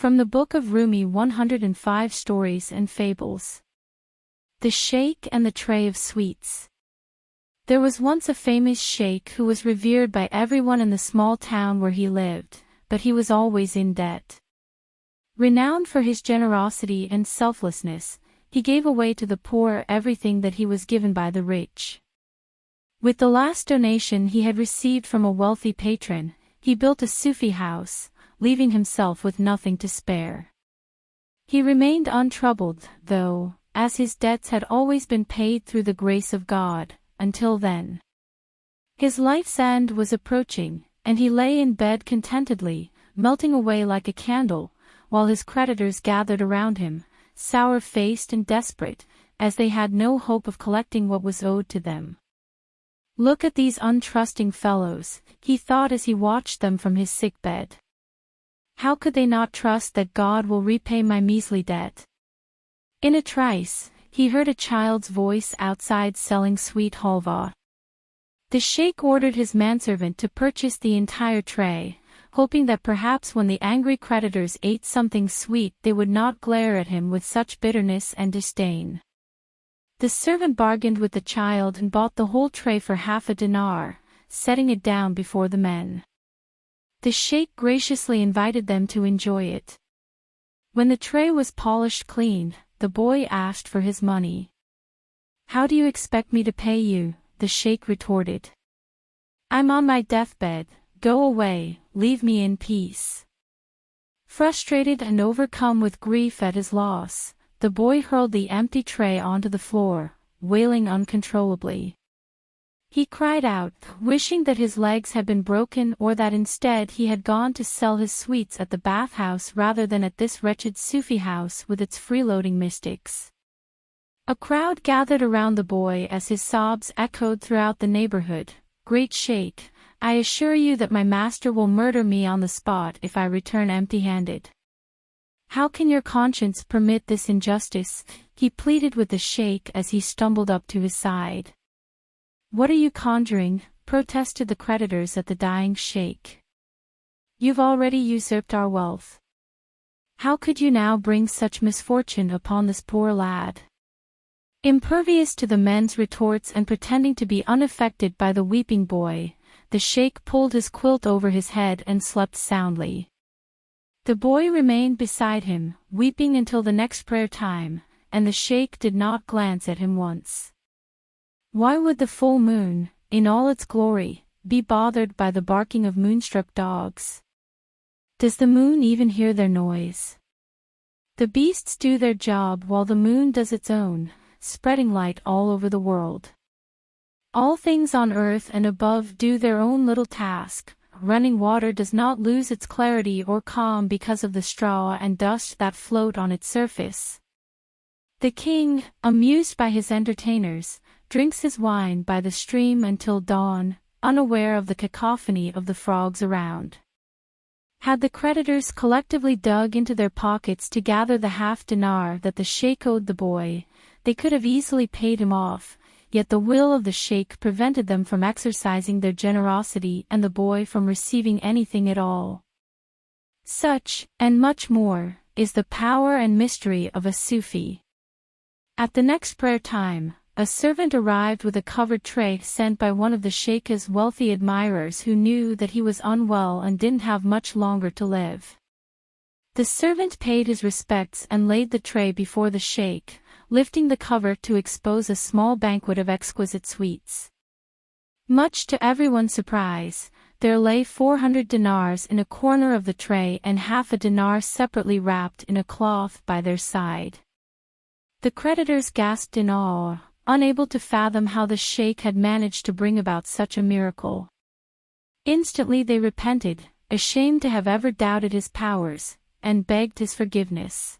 From the book of Rumi 105 Stories and Fables. The Sheikh and the Tray of Sweets. There was once a famous sheikh who was revered by everyone in the small town where he lived, but he was always in debt. Renowned for his generosity and selflessness, he gave away to the poor everything that he was given by the rich. With the last donation he had received from a wealthy patron, he built a Sufi house, leaving himself with nothing to spare. He remained untroubled, though, as his debts had always been paid through the grace of God, until then. His life's end was approaching, and he lay in bed contentedly, melting away like a candle, while his creditors gathered around him, sour-faced and desperate, as they had no hope of collecting what was owed to them. "Look at these untrusting fellows," he thought as he watched them from his sickbed. "How could they not trust that God will repay my measly debt?" In a trice, he heard a child's voice outside selling sweet halva. The sheikh ordered his manservant to purchase the entire tray, hoping that perhaps when the angry creditors ate something sweet they would not glare at him with such bitterness and disdain. The servant bargained with the child and bought the whole tray for half a dinar, setting it down before the men. The sheikh graciously invited them to enjoy it. When the tray was polished clean, the boy asked for his money. "How do you expect me to pay you?" the sheikh retorted. "I'm on my deathbed, go away, leave me in peace." Frustrated and overcome with grief at his loss, the boy hurled the empty tray onto the floor, wailing uncontrollably. He cried out, wishing that his legs had been broken or that instead he had gone to sell his sweets at the bathhouse rather than at this wretched Sufi house with its freeloading mystics. A crowd gathered around the boy as his sobs echoed throughout the neighborhood. "Great Sheikh, I assure you that my master will murder me on the spot if I return empty-handed. How can your conscience permit this injustice?" he pleaded with the sheikh as he stumbled up to his side. "What are you conjuring?" protested the creditors at the dying sheikh. "You've already usurped our wealth. How could you now bring such misfortune upon this poor lad?" Impervious to the men's retorts and pretending to be unaffected by the weeping boy, the sheikh pulled his quilt over his head and slept soundly. The boy remained beside him, weeping until the next prayer time, and the sheikh did not glance at him once. Why would the full moon, in all its glory, be bothered by the barking of moonstruck dogs? Does the moon even hear their noise? The beasts do their job while the moon does its own, spreading light all over the world. All things on earth and above do their own little task. Running water does not lose its clarity or calm because of the straw and dust that float on its surface. The king, amused by his entertainers, drinks his wine by the stream until dawn, unaware of the cacophony of the frogs around. Had the creditors collectively dug into their pockets to gather the half-dinar that the sheikh owed the boy, they could have easily paid him off, yet the will of the sheikh prevented them from exercising their generosity and the boy from receiving anything at all. Such, and much more, is the power and mystery of a Sufi. At the next prayer time, a servant arrived with a covered tray sent by one of the sheikh's wealthy admirers who knew that he was unwell and didn't have much longer to live. The servant paid his respects and laid the tray before the sheikh, lifting the cover to expose a small banquet of exquisite sweets. Much to everyone's surprise, there lay 400 dinars in a corner of the tray and half a dinar separately wrapped in a cloth by their side. The creditors gasped in awe, unable to fathom how the sheikh had managed to bring about such a miracle. Instantly they repented, ashamed to have ever doubted his powers, and begged his forgiveness.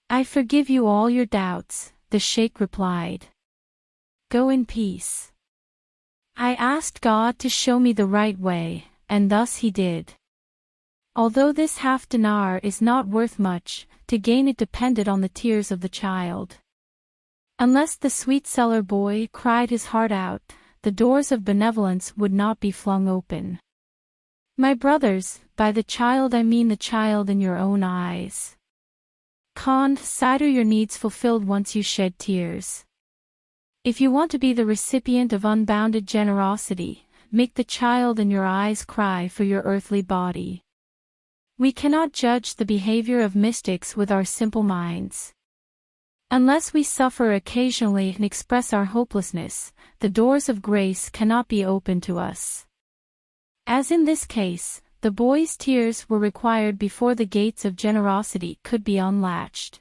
"I forgive you all your doubts," the sheikh replied. "Go in peace. I asked God to show me the right way, and thus he did." Although this half-dinar is not worth much, to gain it depended on the tears of the child. Unless the sweet-seller boy cried his heart out, the doors of benevolence would not be flung open. My brothers, by the child I mean the child in your own eyes. Consider your needs fulfilled once you shed tears. If you want to be the recipient of unbounded generosity, make the child in your eyes cry for your earthly body. We cannot judge the behavior of mystics with our simple minds. Unless we suffer occasionally and express our hopelessness, the doors of grace cannot be opened to us. As in this case, the boy's tears were required before the gates of generosity could be unlatched.